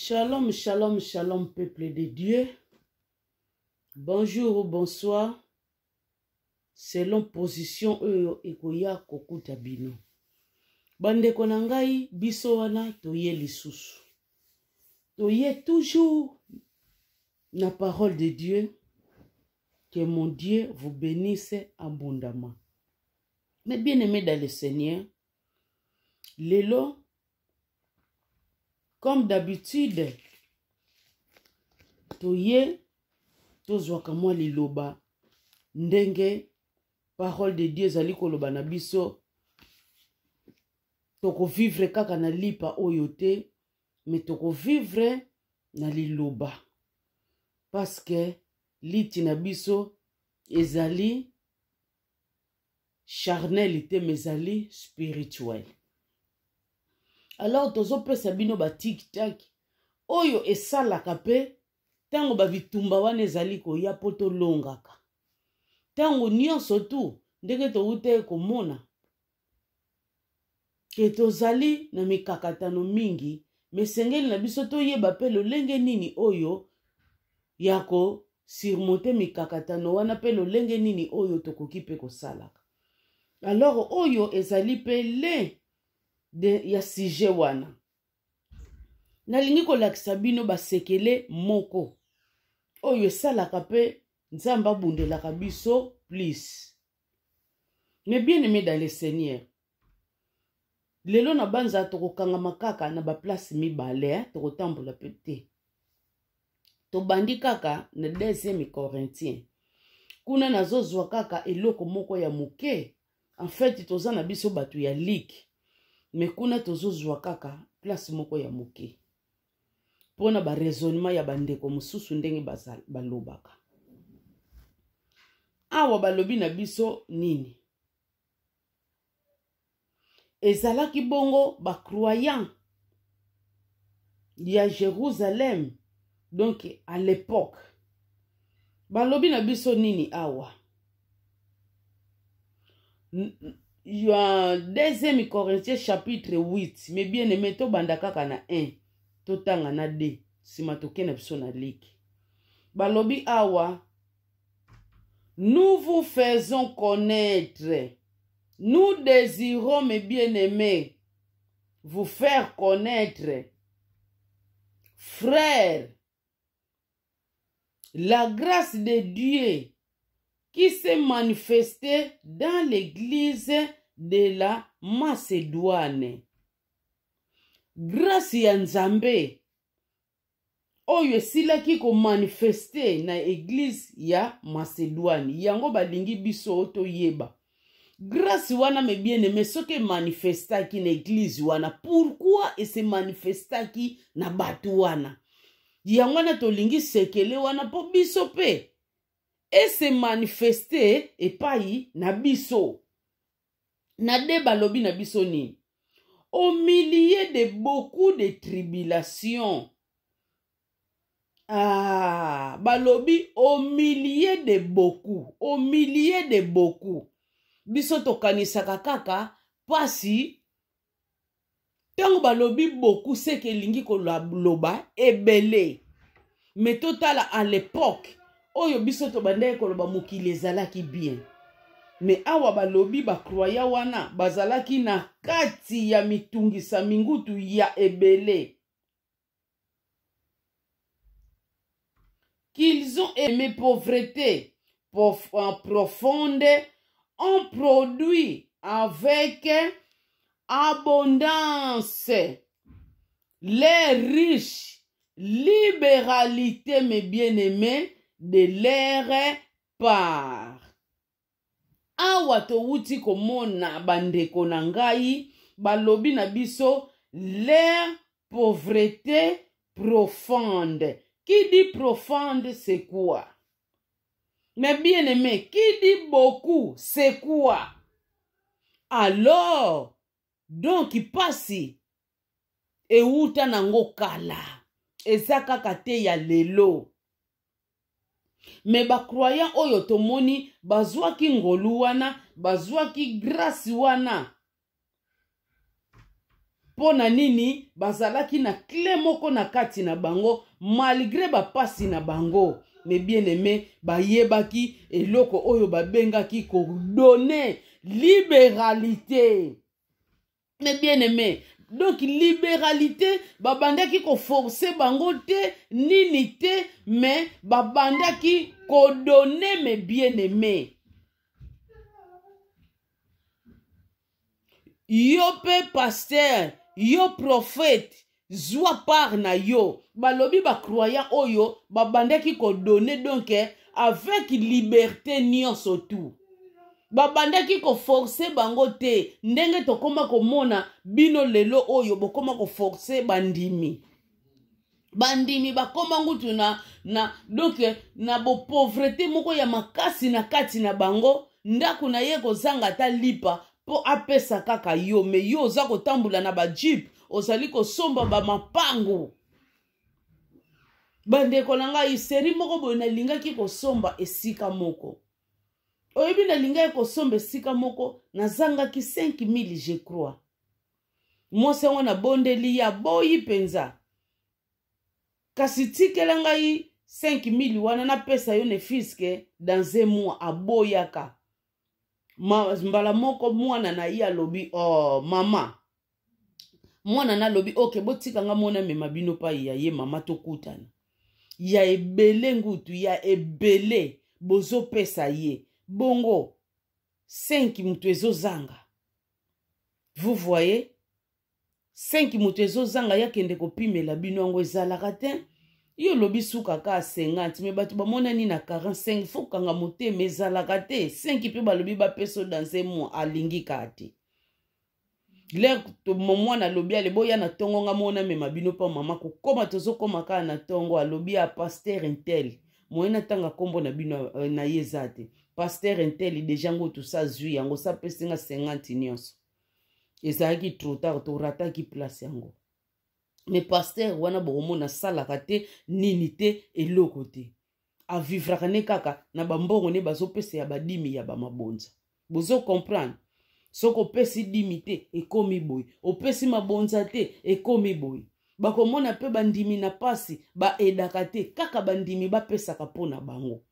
Shalom, shalom, shalom, peuple de Dieu. Bonjour ou bonsoir. Selon position ekoya kokuta bino. Bande konangai biso wana toye lisusu. Toye toujours la parole de Dieu. Que mon Dieu vous bénisse abondamment. Mais bien aimé dans le Seigneur, Lelo, comme d'habitude, toye tozwaka mwa liloba ndenge parole de Dieu zali koloba na biso toko vivre kaka na lipa oyo te, mais toko vivre na liloba parce que liti na biso ezali charnel te mezali spirituel. Alors tozo pesa bino ba tic-tac oyo esalaka pe tango ba bitumba wana ezali koya poto longaka. Tango nyonso tu ndenge toute komona ke tozali na mikakatano mingi, mesengeli na biso toyeba pe lolenge nini oyo yako surmonter mikakatano wana pe lolenge nini oyo tokoki pe kosalaka. Alors oyo ezali pe le de ya sujet wana. Nalingi kolakisa bino basekele moko oyo esalaka pe nzamba bundelaka biso plus. Mais bien aimé dans le Seigneur, lelo na banza tokokanga makaka na ba place mibale tokotambola pete. Tobandi kaka na 2e Corinthiens. Kuna nazozwa kaka eloko moko ya muke. En fait toza na biso batu ya lik. Mais kuna tozozwa kaka place moko ya muke. Pona ba raisonnement ya bandeko mususu ndenge balobaka. Awa balobi na biso nini? Ezalaki bongo ba croyant ya Jérusalem. Donc à l'époque balobi na biso nini awa? Il y a 2e Corinthiens chapitre 8. Mais bien aimé to bandaka na 1. Totanga na 2. Simatoke na biso na liki. Balobi awa. Nous vous faisons connaître. Nous désirons, mes bien-aimés, vous faire connaître, frères, la grâce de Dieu qui s'est manifestée dans l'église de la Macédoine. Grâce ya Nzambe oyo silaki ko manifester na église ya Macédoine. Yango balingi biso oto yeba. Grâce wana me bien aimé soke manifestaki na église wana. Pourquoi et se manifestaki na batu wana? Yango wana tolingi sekele wana po biso pe. Et se manifester epai na biso. Na de balobi na biso ni. Au milieu de beaucoup de tribulations. Ah, balobi au milieu de beaucoup. Au milieu de beaucoup. Biso tokanisaka kaka pasi. Tango balobi beaucoup c'est que lingi ko loba ebele. Mais total à l'époque. Oyo biso to bande koloba mokili ezalaki bien. Mais awa balobi ba croya wana bazalaki na kati ya mitungisa mingutu ya ebele. Qu'ils ont aimé pauvreté profonde, ont produit avec abondance les riches libéralité, mes bien-aimés, de leur part. Awa to wuti komona bandeko na ngai balobi na biso leur pauvreté profonde. Qui dit profonde c'est quoi? Mais bien aimé, qui dit beaucoup c'est quoi? Alors donc pasi e wuta nango kala ezaka kate ya lelo. Mais ba croyant oyo tomoni bazwaki ngolu wana, bazwaki grâce wana. pona nini bazalaki na clé moko na kati na bango malgré bapasi na bango. Mais bien aimé, bayebaki eloko oyo babengaki kodonner libéralité. Mais bien aimé, donc libéralité, babandaki ko forcer bango te, nini te, mais babandaki ko donner, mais bien aimé. Yo pe pasteur, yo prophète, zwa par na yo, balobi ba croyant oyo, babandaki ko donner donc avec liberté nyonso tout. Babandaki ko forcer bango te, ndenge tokoma komona bino lelo oyo bokoma ko forcer bandimi. Bandimi bakoma ngutu donc na bo pauvreté moko ya makasi na kati na bango, ndaku na ye kozanga ta lipa po apesa kaka yo, me yo oza kotambula na ba jeep, ozali kosomba ba mapango. Bandeko na ngai seri moko boye nalingaki kosomba esika moko. Oyebi nalingaki kosomba esika moko nazangaki 5000 je crois. Mwasi yango na bondeli ya boyi penza. Kasi tikela ngai 5000 wana na pesa yo ne fiske dans un mois aboyaka. Mbala moko mwana na iya lobi oh mama. Mwana na lobi okay botika nga mona mema bino pa ya ye mama tokutana. Ya ebele ngutu ya ebele bozo pesa ye. Bongo 5 mutu ezozanga. Vous voyez? 5 mutu ezozanga ya kende kopimela bino yango ezalaka te. Yo lobi suka ka 50 me batu bamonani na 45 fokanga motema ezalaka te. 5 pe balobi ba peso dans un mois alingi kati. L'air to mwana lobi ale boya na tongo nga mona mema bino pa mama ko koma tozo koma ka na tongo alobi a pasteur intel. Moyena tanga kombo na bino na yezate. Pasteur intel déjà ngo tout ça zui yango sa pesinga 50 nyonso. Ezaki trop tard to rata ki place yango. Mais pasteur wana bomona salaka te nini te eloko te. A vivre ne kaka na bambongo ne bazopesa ya badimi ya ba mabonza. Bozo comprendre. Soko pesi dimi te ekomi boy. Opesi mabonza te ekomi boy. Bakomona pe bandimi na pasi ba edaka te kaka bandimi ba pesaka pona bango.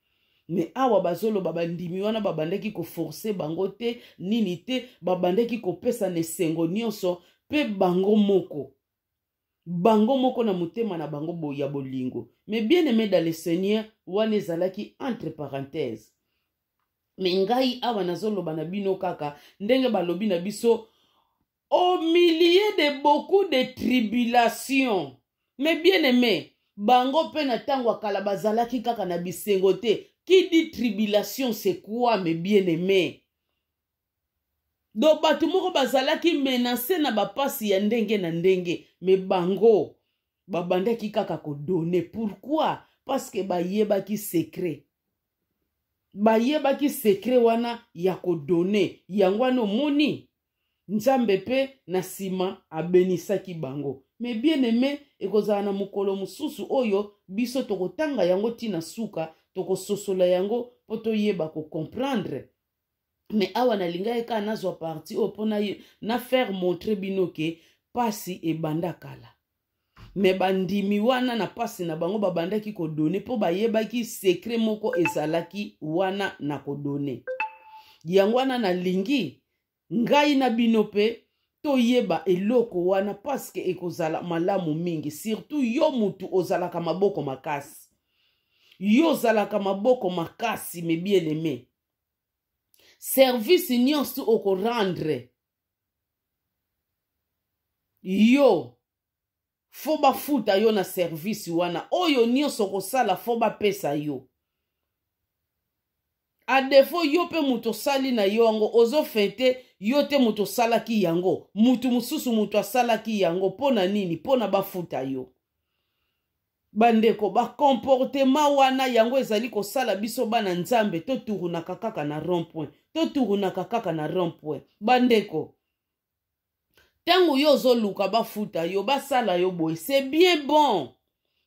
Mais awa bazolo babandimi wana babandeki ko forcer bango te nini te babandeki ko pesa ne sengo nyonso pe bango moko. Bango moko na mutema na bango boya bolingo. Mais bien aimé dans le Seigneur wana ezalaki entre parenthèses. Mais ngai awa nazolo banabino kaka ndenge balobi na biso au milieu de beaucoup de tribulations. Mais bien aimé, bango pe na tango akala bazalaki kaka na bisengo te. Qui dit tribulation c'est quoi mes bien aimé? Do batu moko bazalaki menacé na bapasi ya ndenge na ndenge. Mais bango babandaki kaka ko donner. Pourquoi? Parce que bayebaki secret. Bayebaki secret wana ya ko donner. Yangwano moni. Nzambe pe na sima abenisaki bango. Mais bien aimé, ekozala na mukolo mususu oyo biso tokotanga yango tina suka, toko sosola yango poto yeba ko comprendre. Mais awa na linga eka nazwa parti opona na faire montrer binoke pasi e bandakala. Mais bandimi wana na pasi na bango babandaki ko donner po bayebaki secret moko ezalaki wana na ko donner. Yango wana na lingi ngai na binope to yeba eloko wana paske ekozala malamu mingi. Surtout yo mutu ozalaka maboko makasi. Yo zalaka maboko makasi me bien aimé. Service nyonso oko rendre. Yo foba futa yo na service wana. Oyo nyonso kosala foba pesa yo. A defo yo pe muto sali na yo ango ozo fete yo te muto salaki yango. Mutu mususu mutu asalaki yango pona nini pona bafuta yo. Bandeko ba comportement wana yango ezali ko sala biso bana nzambe to turuna kaka na rond-point. To turuna kaka na rond-point. Bandeko tango yo zo luka bafuta yo basala yo boy c'est bien bon.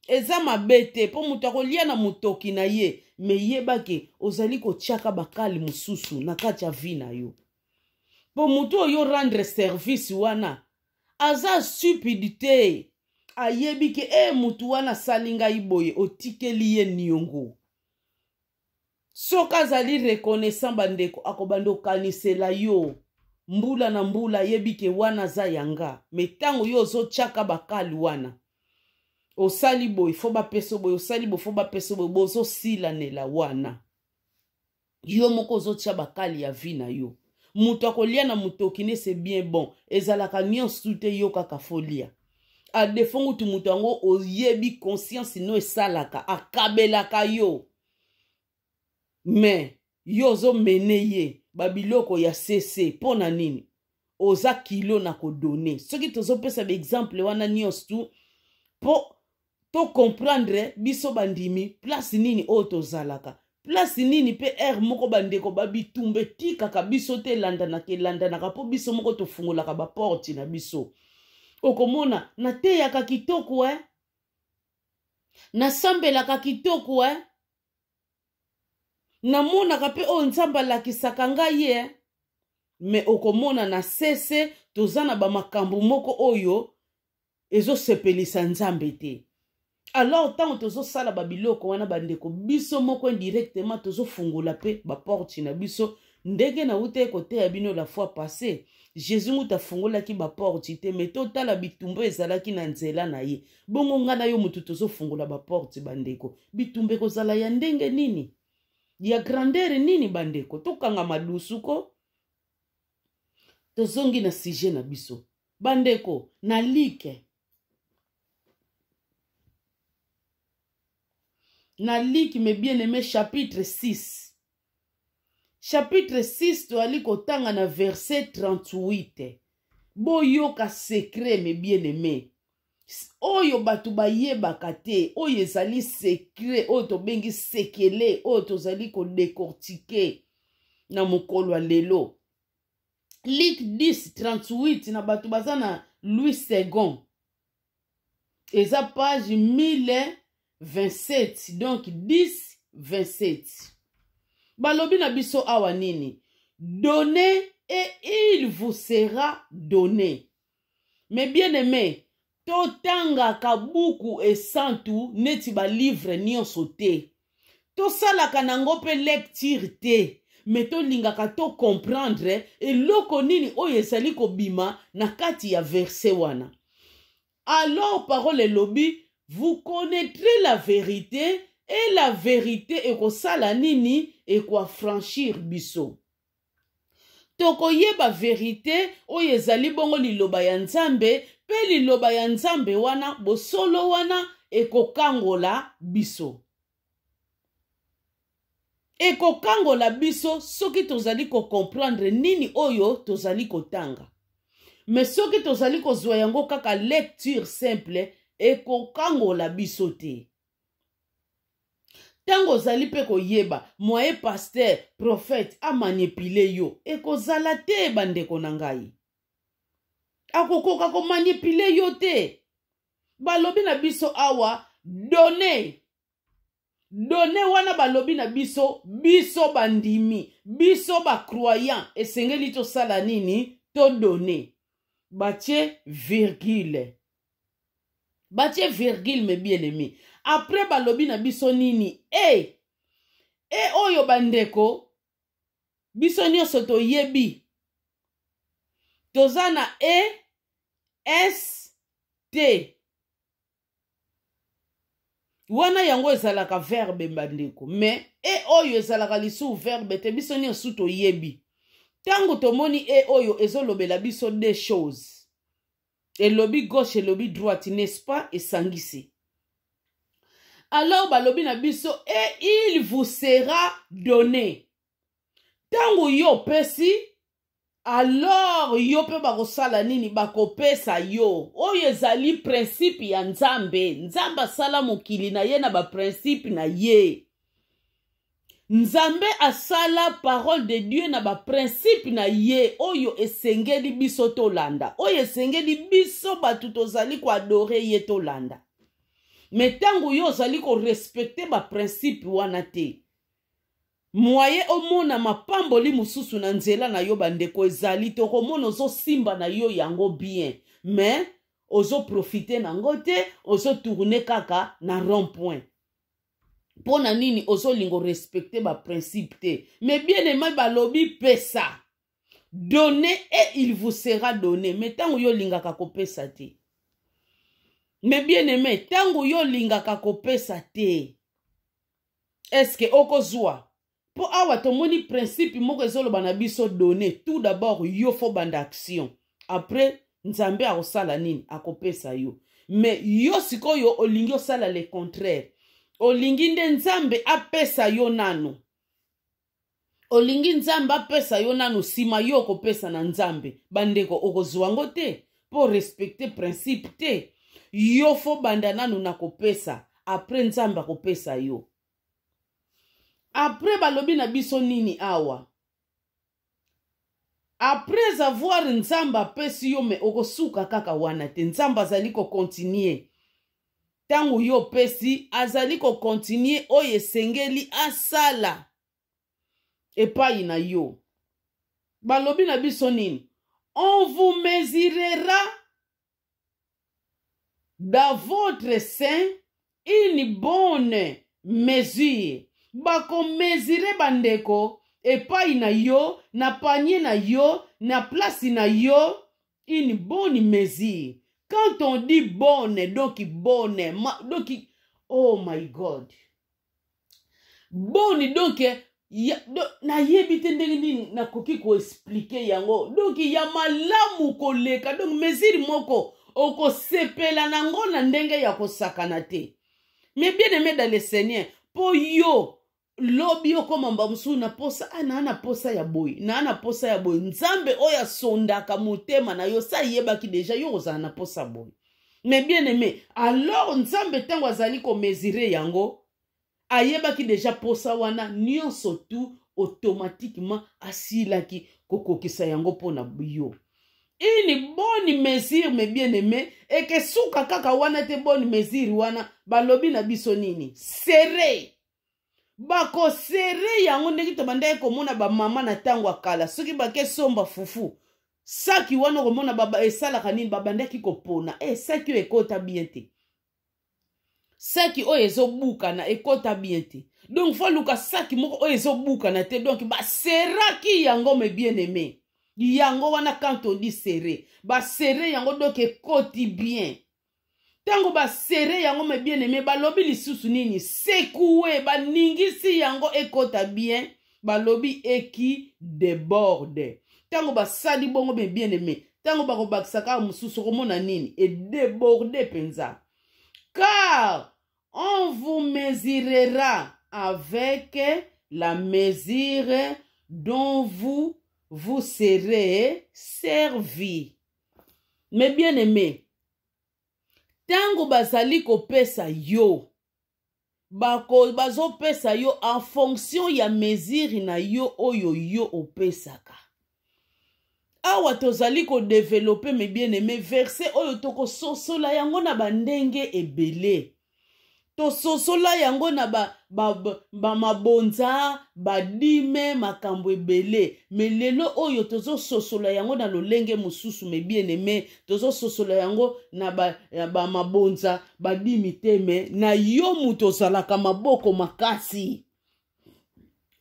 Eza mabete po mutu akolia na mutoki na ye. Me yebake ozali ko tiaka bakali mususu na kati ya vi na yo. Po mutu yo rendre service wana aza stupidité ayebi ke mutu wana salinga iboye otikeli ye niongo soka azali reconnaissant bandeko akobanda okanisela yo mbula na mbula ayebi ke wana za yanga me ntango yo ozotiaka bakali wana osali boye fo bapesa boye osali boye fo bapesa boye bozosilanela wana yo moko ozotia bakali ya vi na yo mutu akolia na mutoki ne c'est bien bon ezalaka nyonso te yo kaka folia adefongo tu mutu yango oyebi conscience no esalaka akabelaka yo me yo ozomene ye babiloko ya sese mpo na nini oza kilo na kodone soki tozopesa baexemple wana nyonso tu mpo tocomprendre biso bandimi place nini oyo tozalaka place nini pe ere moko bandeko babitumba etikaka biso te elandanaka mpo biso moko tofungolaka baporti na biso okomona nateyaka kitoko nasambelaka kitoko namonaka pe oyo nzambe alakisaka ngai ye me okomona na sese toza na bamakambo moko oyo ezosepelisa nzambe te alors ntango tozosala babiloko wana bandeko biso moko indirectement tozofungola pe baporti na biso ndenge na uta ekoteya bino la fois passé jésus mutu afungolaki baporti te me totala bitumba ezalaki na nzela na ye bongo nga na yo mutu tozofungola baporti bandeko bitumba ekozala ya ndenge nini ya grandeur nini bandeko tokanga malusu ko tozongi na sujet na biso bandeko na like mes bien-aimés chapitre 6 chapitre 6 toali kotanga na verset 38 boyoka secret mes bien-aimés oyo batu bayebaka te oyo ezali secret oyo tobengi sekele oyo tozali kodekortike na mokolo wa lelo Luc 10:38 na batu baza na Louis II eza page 1027 donc 10:27 balobi na biso awa nini donnez et il vous sera donné mais bien aimé totangaka buku esantu neti balivre nyonso te tosalaka nango mpe lecture te me tolingaka tocomprendre eloko nini oyo ezali kobima na kati ya verse wana alors parole elobi vous connaîtrez la vérité et la vérité ekosala nini ekoafranchir biso tokoyeba vérité oyo ezali bongo liloba ya nzambe pe liloba ya nzambe wana bosolo wana ekokangola biso ekokangola biso soki tozali comprendre nini oyo tozali kotanga mais soki tozali kozwa yango kaka lecture simple ekokangola biso te tango ozali pe koyeba moye pasteur prophète amanipule yo ekozala te bandeko na ngai akokoka komanipule yo te balobi na biso awa donne wana balobi na biso bandimi biso croyant esengeli tosala nini to donne batie virgule mes bien-aimés après balobi na biso nini oyo bandeko biso nyonso toyebi toza na st wana yango ezalaka verbe bandeko mais oyo ezalaka lisu verbe te biso nyonso toyebi tango tomoni oyo ezolobela biso des choses elobi gauche elobi droite n'est-ce pas esangisi alors balobi na biso il vous sera donné tango yo pesi alors yo pe bakosala nini bakopesa yo oyo ezali principe ya nzambe asala mokili na ye na baprincipe na ye nzambe asala parole de Dieu na baprincipe na ye oyo esengeli biso tolanda oyo esengeli biso batu tozali koadore ye tolanda mais tango yo ozali korespecte baprincipe wana te moye omona mapamboli mususu na nzela na yo bandeko ezali tokomona ozosimba na yo yango bien mais ozo profiter nango te, ozo tourner kaka na rond point. Pona nini ozo lingo respecter ba principe te. Mais bien aimé balobi pesa. Donnez et il vous sera donné. Mais tango yo lingaka kopesa te. Mais bien aimé, tango yo lingaka kopesa te. Est-ce que okozwa? Po awa tomoni principe moko ezoloba na biso donner. Tout d'abord yo fo banda action. Après nzambe akosala nini akopesa yo. Mais yo sikoyo olingi osala le contraire. Olingi nde nzambe apesa yo nano. Olingi nzambe apesa yo nano sima yo kopesa na nzambe. Bandeko okozwango te. Po respecter principe te. Yo fo banda nano na kopesa. Après nzambe akopesa yo. Après balobi na biso nini awa. Après avoir nzamba pesi yo me okosuka kaka wana te. Nzamba azali ko continuer. Tangu yo pesi azali ko continuer oye sengeli asala. Epai na yo. Balobi na biso nini. On vous mesurera dans votre sein une bonne mesure. Bako mesure bandeko. Epai na yo, na panier na yo, na place na yo, une bonne mesure. Quand on dit bonne, donc bonne, donc, oh my God. Bonne, donc, na yebite ndenge na koki ko expliquer yango. Donc, ya malamu koleka, donc mesure moko, oko sepela nango na ndenge ya kosakana te. Mais bien aimé dans le Seigneur, po yo, lobi yo koma mbamusu na posa na posa ya boy na posa ya boy nzambe oya sondaka motema na yo sa yebaki deja yo ozana na posa boy. Mais bien aimé, alors nzambe tango azali ko mesurer yango ayebaki deja posa wana nyonso tu automatiquement asilaki kokokisa yango pona yo. Une bonne mesure, mes bien-aimés, et que souka kaka wana te bonne mesure wana balobi na biso nini serré. Bako serré yango ndeki to bandaye komona ba mama na tango akala soki bake somba fufu saki wana komona baba esala kanini babandaki kopona saki ekota bien te. Saki o ezobuka na ekota bien te. Donc faut luka saki moko o ezobuka na te, donc ba serraki yango mes bien-aimés. Yango wana quand on dit serré, ba serré yango donc ekoti bien. Tango ba serré yango me bien aimé, ba lobi lisusu nini, sekoué, ba ningisi yango ekota bien, ba lobi eki déborde. Tango ba sali bongo me bien aimé, tango ba kobakisaka mususu komona nini, et déborde penza. Car on vous mesurera avec la mesure dont vous serez servi. Mais bien aimé, tango bazali ko pesa yo, bazo pesa yo en fonction ya mesure na yo oyo yo opesaka. Awa tozali ko développer mes bien aimé verset oyo toko sosola yango na bandenge ebele. To sosola yango na ba mabonza, ba dime, makambo ebele. Mais lelo oyo tozo sosola yango na lolenge mususu mes bien aimé, tozo sosola yango na ba mabonza, ba dimi teme, na yo muto zalaka maboko makasi.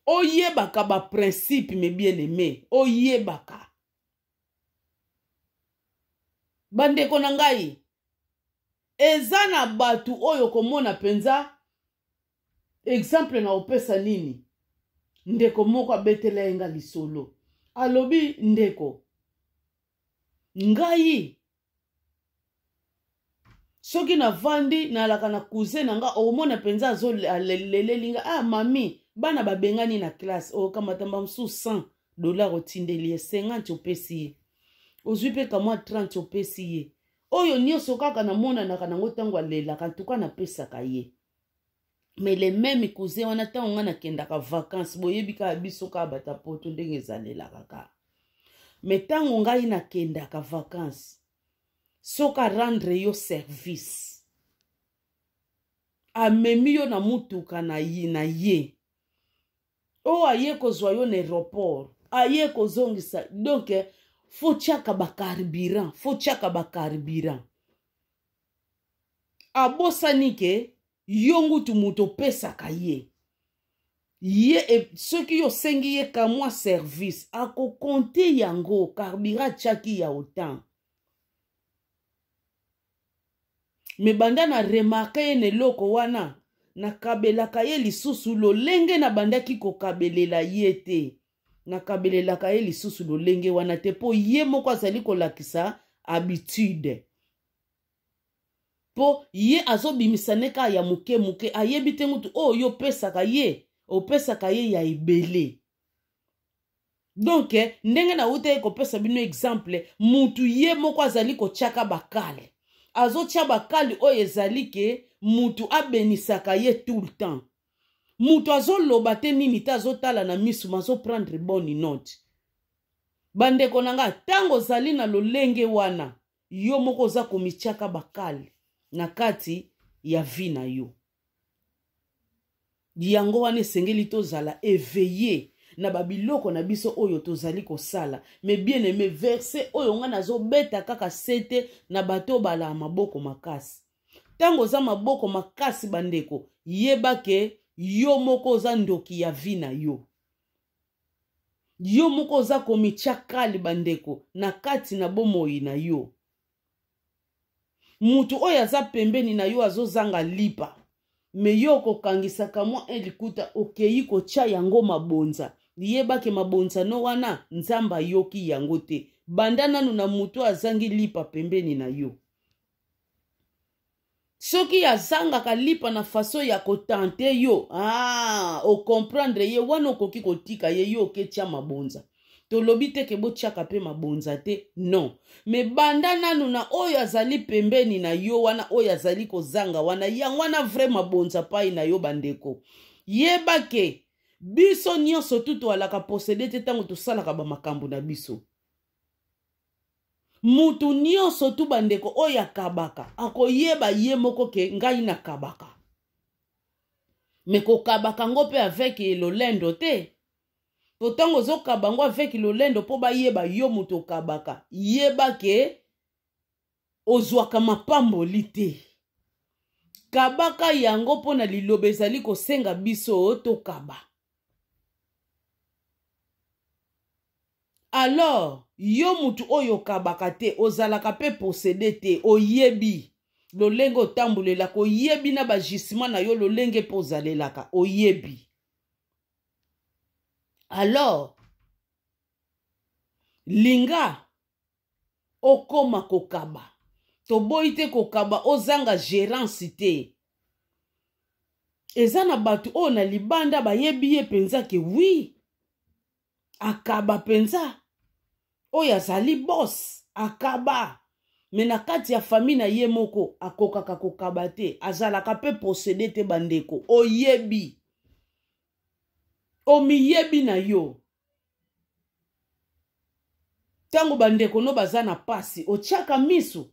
Oyebaka ba principe mes bien aimé, oyebaka. Bandeko na ngai, eza na batu oyo komona penza exemple na opesa nini ndeko moko abetela yenga lisolo alobi ndeko ngai soki na vandi na alaka na cousin nga omona penza azo lelelinga mami bana babengani na classe okamata msu $100 otindeli 50 opesi ozwi pe kamwa 30 opesi ye. Oyo nyonso kaka na mona na kanango tango alela kantuka na pesa ka ye. Mais les mêmes cousins wana tango nga na kendaka vacances boyebika biso ka bata poto ndenge ezalela kaka. Mais tango ngai na kendaka vacances soka rendre yo service. Amemi yo na mutuka na ye. O aye kozwa yo na aéroport. Aye kozongisa. Donc fo tiaka bacarburant, fo tiaka bacarburant. Abosani ke yongutu muto pesaka ye. Ye soki yo sengi ye kamwa service ako konte yango carburant tiaki ya autant. Me banda na remarke ye ne loko wana na kabelaka ye lisusu lolenge na bandaki ko kabelela ye te. Na kabelelaka ye lisusu lolenge wana te po ye moko azali kolakisa habitude. Po ye azobimisane ya muke muke ayebi te ngutu yo pesaka ye, opesaka ye ya ebele. Donc ndenge na ute ko pesa bino exemple mutu ye moko azali ko tiaka bakale. Azotia bakali oyo ezali ke mutu abenisaka ye tout le temps. Mutu azoloba te nini te azotala na misu mazo prendre bonne note. Bandeko nanga tango zali na lolenge wana yo moko za komitiaka bakali na kati ya vi na yo. Yango wane sengeli tozala éveillé na babiloko na biso oyo tozali kosala. Mais bien aimé verset oyo nga nazo beta kaka sete na bato bala maboko makasi. Tango za maboko makasi bandeko yeba ke yo moko za ndoki ya vi na yo. Yo moko za komichakali bandeko na kati na bomoi na yo. Mutu oya za pembeni na yo azozanga lipa. Me yo kokangisaka mwa elikuta okei kocha yango mabonza. Yeba ke mabonza no wana nzamba yoki yango te. Banda nanu na mutu azangi lipa pembeni na yo. Soki azanga kalipa na faso ya kotante yo. O comprendre ye wana okoki kotika ye yo ketia mabonza. Tolobi te ke bo tiaka pe mabonza te. Non. Me banda nanu na oyo azali pembeni na yo wana oyo azali kozanga wana. Yang wana vrai mabonza pai na yo bandeko. Yeba ke biso nyonso tuto alaka posede te tango tosalaka ba makambo na biso. Mutu nyonso tu bandeko oyo akabaka. Ako yeba ye moko ke ngai na kabaka. Me ko kabaka ngo pe avec lolendo te. Potango zo kabango avec lolendo po ba yeba yo muto kabaka. Yeba ke ozwaka mapamboli te. Kabaka yango po na lilobe ezali kosenga biso to kaba. Alors, yo mutu oyo kabaka te, ozalaka pe posede te, oyebi. Lolenge otambulelaka, oyebi na bajisima na yo lolenge po ozalelaka, oyebi. Alors, linga okoma kokaba. Toboyi te kokaba ozanga gérance te. Eza na batu o na libanda bayebi ye penza ke oui. Akaba penza. Oyo azali boss. Akaba. Me na kati ya famille na ye moko akokaka kokaba te. Azalaka pe posede te bandeko. Oyebi. Omiyebi na yo. Tango bandeko no baza na pasi. Otiaka misu.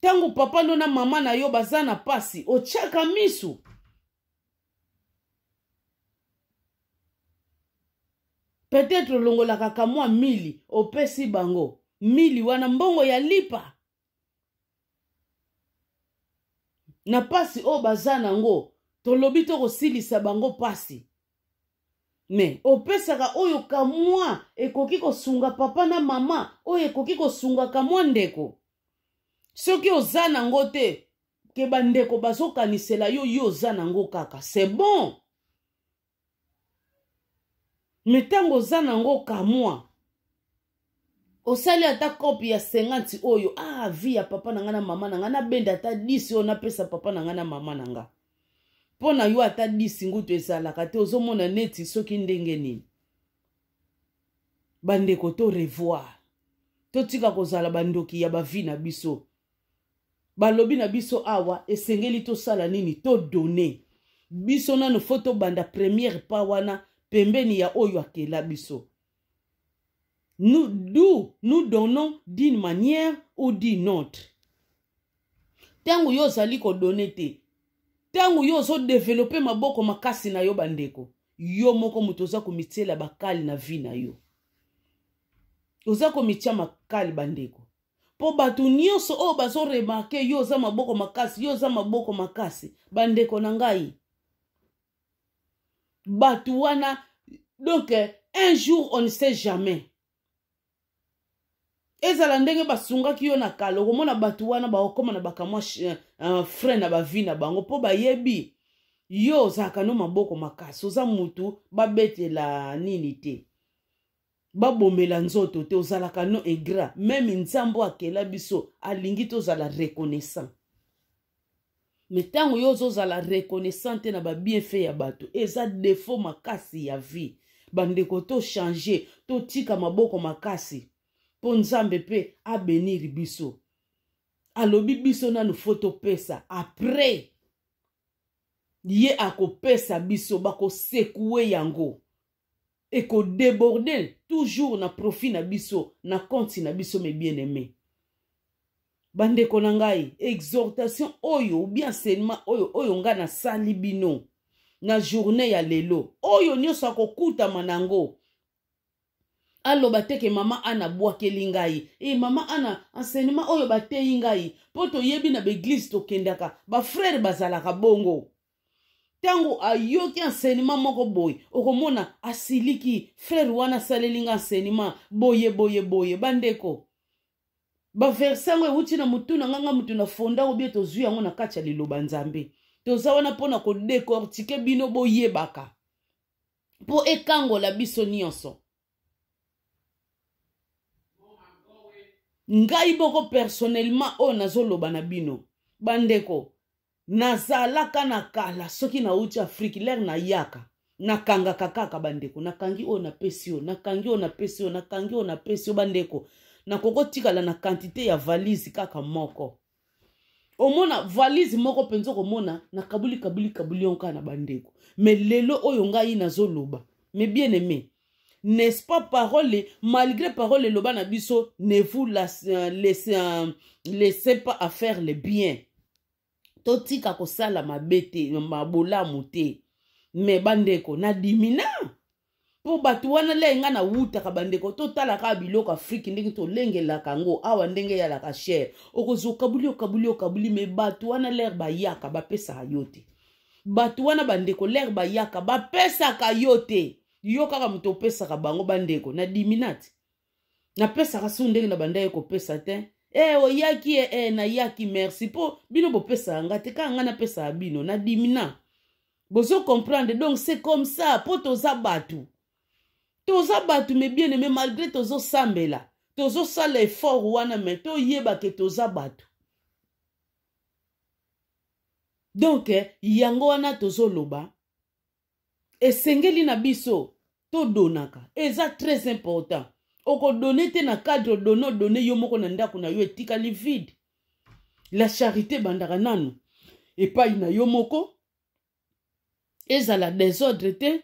Tango papa no na mama na yo baza na pasi. Otiaka misu. Peut-être longola kaka mwa mili. Opesi bango. Mili wana mbongo ya lipa. Na pasi o baza nango. Tolobi to kosilisa bango pasi. Me opesaka oyo kamwa ekoki kosunga papa na mama. Oyo ekoki kosunga kamwa ndeko. Soki oza nango te. Ke bandeko bazokanisela yo yo oza nango kaka. C'est bon. Metango oza nango kamwa. Osali ata kopi ya 50 oyo. Vi ya papa na nga na mama na nga na benda ata 10 oyo napesa papa na nga na mama na nga. Pona yo ata 10 ngutu ezalaka te ozomona neti soki ndenge nini. Bandeko to revoir. Totika kozala bandoki ya bavi na biso. Balobi na biso awa esengeli to sala nini to donner. Biso nano foto banda première pa wana pembeni ya oyo akela biso. Nous donnons d'une manière ou d'une autre. Tango yo zali ko donner te. Tango yo zo développer maboko makasi na yo bandeko. Yo moko mutoza komitiela bakali na vi na yo. oza komitia makali bandeko. Po batu nyonso o bazo remarke yo oza maboko makasi, yo oza maboko makasi. Bandeko na ngai. Batu wana, donc un jour on ne sait jamais. Ezala ndenge basungaki yo na kala, okomona batu wana baokoma na bakamwa frein na bavi na bango, po bayebi yo ozalaka no maboko makasi, oza mutu babetela nini te, babomela nzoto te, ozalaka no egra. Même nzambo akela biso alingi tozala reconnaissant. Mais tango yo ozala reconnaissant te na ba bienfait ya bato, eza défaut makasi ya vie. Bandeko to changer, to tika maboko makasi. Po nzambe pe a bénir biso. Alobi biso nanu foto pesa. Après, ye ako pesa biso, bako sekoué yango. Eko déborder toujours na profit na biso, na compte na biso mes bien-aimés. Bandeko na ngai, exhortation oyo, ou bien enseignement oyo nga na sali bino, na journée ya lelo, oyo nyonso akokuta manango. Alo bateke mama ana bwakeli ngai. Mama ana enseignement oyo bateyi ngai. Poto yebi na beglise to kendaka. Ba frère bazalaka bongo. Tango ayoki enseignement moko boy. Okomona asiliki. Frère wana salelinga enseignement. Boye. Bandeko. Ba versango euti na mutu na nganga mutu na fonda obie tozwi yango na kati ya liloba nzambe. Toza wana pona ko décortiquer bino boyebaka. Po ekango la biso nyonso. Ngai boko personnellement o nazoloba na bino. Bandeko, nazalaka na kala soki na uti Afrique l'air na yaka. Nakanga kakaka bandeko. Nakangi o na pesio. Nakangi o na pesio. Nakangi o na pesio bandeko. Nakoko tikala na quantité ya valise kaka moko. Omona valise moko penzo komona na kabuli onka na bandeko. Mais lelo oyo ngai nazoloba. Mais bien aimé. N'est-ce pas parole, malgré parole loba na biso, ne vous laissez pas à faire le bien. Totika kosala mabete, mabola mute. Me bandeko, na dimina. Po batu wana lenga na wuta ka bandeko, to talaka biloko Afrique ndenge to lenge la kango, awa ndenge ya la kasher. Okozo kabuli, me batu wana lerba yaka, ba pesa hayote. Batu wana bandeko, lerba yaka, ba pesa kayote. Yo kaka muto pesa ka bango bandeko na diminati na pesa ka sundenge na bandaye ko pesa te oyaki na yaki merci po bino bo pesa ngate ka ngana pesa bino na dimina bozo comprendre. Donc c'est comme ça po toza batu mais bien aimé malgré tozo sambela tozo sala effort wana mais to yeba ke toza batu. Donc yango wana tozo loba esengeli na biso to donaka. Eza très important. Oko donete na cadre donner yo moko na ndako na yo etikali vide. La charité bandaka nanu. Epai na yo moko. Eza la désordre te.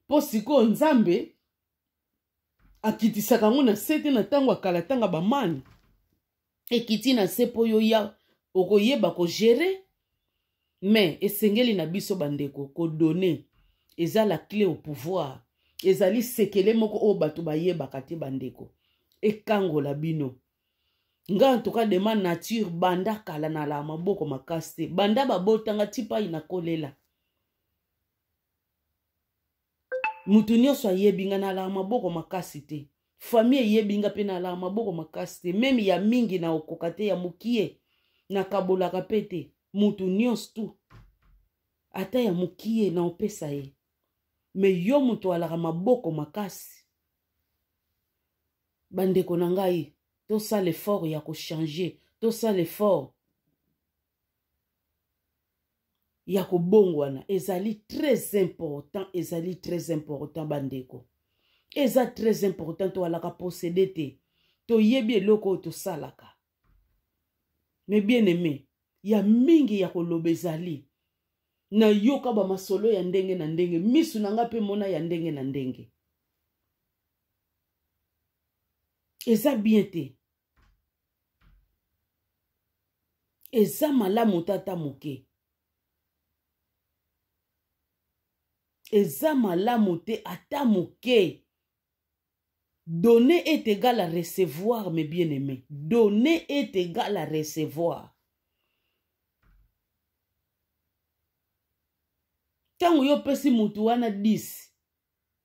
Po siko nzambe. Akitisaka ngo na sete na tango akala tanga bamani. Ekiti na sepo yo ya. Oko yeba ko gérer. Mais esengeli na biso bandeko. Ko donner. Eza la clé au pouvoir. Ezali sekele moko o batu bayebaka te bandeko. Ekango la bino. Nga en tout cas de ma nature banda kala na la maboko makasi. Banda babotanga tipa ina kolela. Mutu nyonso ayebinga na la maboko makasi te. Famille yebinga pe na la maboko makasi te. Même ya mingi na okokate ya mukie. Na kabolaka pete. Mutu nyonso tu. Ata ya mukie na opesa ye. Me yo mutu alaka maboko makasi. Bandeko na ngai, to sa l'effort ya ko changer, to sa l'effort ya ko bongwana, ezali très important bandeko. Eza très important to alaka posséder te, to yebi eloko to salaka. Mais bien aimé, ya mingi ya ko lobezali. Na yoka ba masolo ya ndenge na ndenge. Misu nanga pe mona ya ndenge na ndenge. Eza bien te. Eza malamu tata moke. Eza malamu te ata moke. Donner est égal à recevoir, mes bien-aimés. Donner est égal à recevoir. Tango yo pesi mutu wana 10.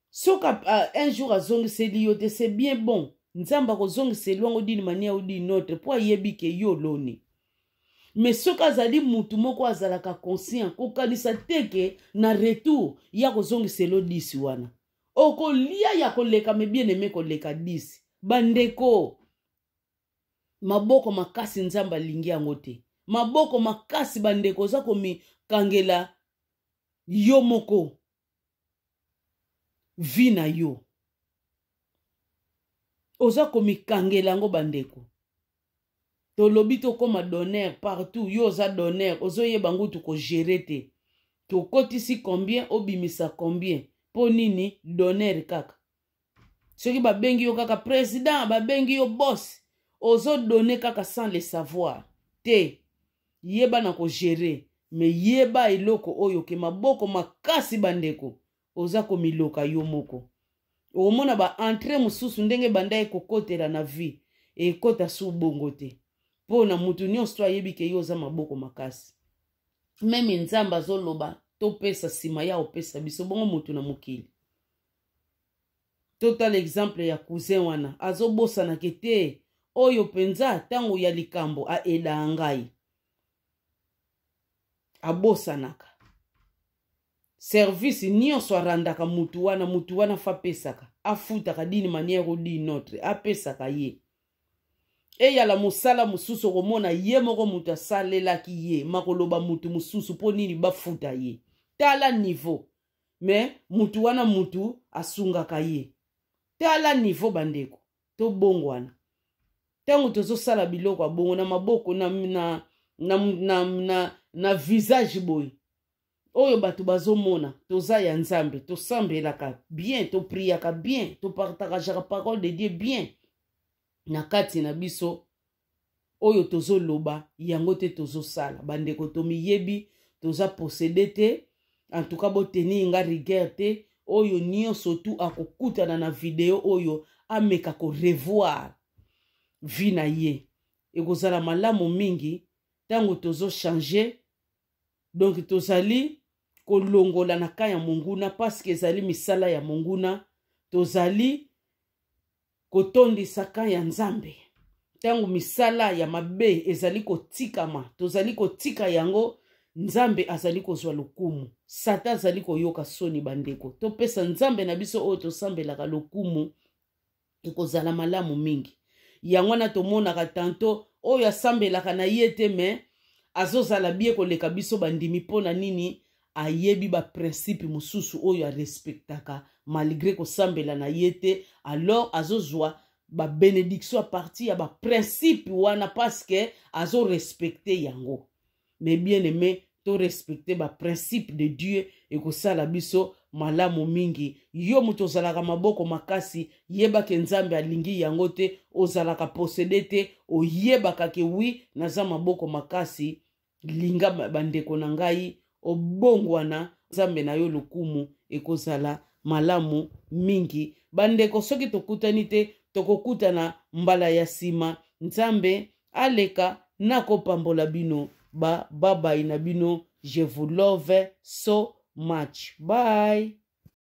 Soka un jour azongi seli yote, c'est bien bon. Nzamba ko zongi selwango d'une manière ou d'une autre. Po yebi ke yo loni. Mais soka zali mutu moko azalaka conscient. Kokanisa teke na retour. Ya ko zongi selo 10 wana. Oko lia ya koleka me bien aimé koleka 10. Bandeko. Maboko makasi nzamba lingi yango te. Maboko makasi bandeko za komi kangela yo moko. Vina yo. Oza komi kangela ngo bandeko. Tolobi to koma donneur partout. Yo oza donneur. Ozo ye bangutu ko gérer te. To kotisi combien obimisa combien. Po nini donneur kaka. Soki ba bengi yo kaka président, ba bengi yo boss. Ozo donner kaka sans le savoir. Te. Yeba na ko gérer. Me yeba iloko oyo ke maboko makasi bandeko. Oza ko miloka yo moko. Omona ba entre mususu ndenge bandaye kokotela na vie. E kota su bongo te. Po na mutu nyonso ayebi ke yo oza maboko makasi. Meme nzamba zoloba. Topesa sima ya opesa biso bongo mutu na mokili. Total exemple ya cousin wana. Azobosa na kete. Oyo penza tango ya likambo a ela ngai. Abosa naka. Service nyonso arandaka mutu wana fa pesaka. Afutaka dini manière ou dini notre. Apesaka ye. E ya la musala mususu komona ye moko mutu asalelaki ye. Makoloba mutu mususu po nini bafuta ye. Tala niveau. Mais mutu wana mutu asungaka ye. Tala niveau bandeko. To bongo wana. Tango tozo sala biloko bongo na maboko na visage boy. Oyo batu bazomona. Toza ya nzambe. To sambelaka bien. To priaka bien. To partagajaka parole de Dieu bien. Na kati na biso. Oyo tozo loba. Yango te tozo sala. Bandeko tomi yebi. Toza possédé te. En tout cas, bo teni nga rigueur te. Oyo nyonso tu akokuta na video oyo ameka ko revoir vina ye. Ekozala malamu mingi tango tozo changer. Donc tozali kolongola na ka ya monguna parce que ezali misala ya monguna. Tozali kotondisa ka ya nzambe. Tango misala ya mabe ezali kotikama. Tozali kotika yango. Nzambe azali kozwa lokumu. Sata azali koyoka soni bandeko. Topesa nzambe na biso oyo tosambelaka lokumu. Ekozala malamu mingi. Yango na tomonaka tanto oyo asambelaka na ye te me azozala bie koleka biso bandimi pona nini ayebi ba principe mususu oyo respectaka malgré kosambela na ye te. Alors azozwa ba bénédiction à partir ya ba principe wana parce que azo respecter yango. Mais bien aimé, to respecter ba principe de Dieu et ko sala biso malamu mingi. Yo muto zalaka maboko makasi, yeba ke nzambe alingi yango te, ozalaka possédé te, o yeba ke wi naza maboko makasi, linga bandeko na ngai, o bongwana nzambe na yo lokumu e ko sala malamu mingi. Bandeko soki tokutani te, tokokutana mbala ya sima, nzambe aleka nako pambola bino. Bye bye na bino. Je vous love so much. Bye.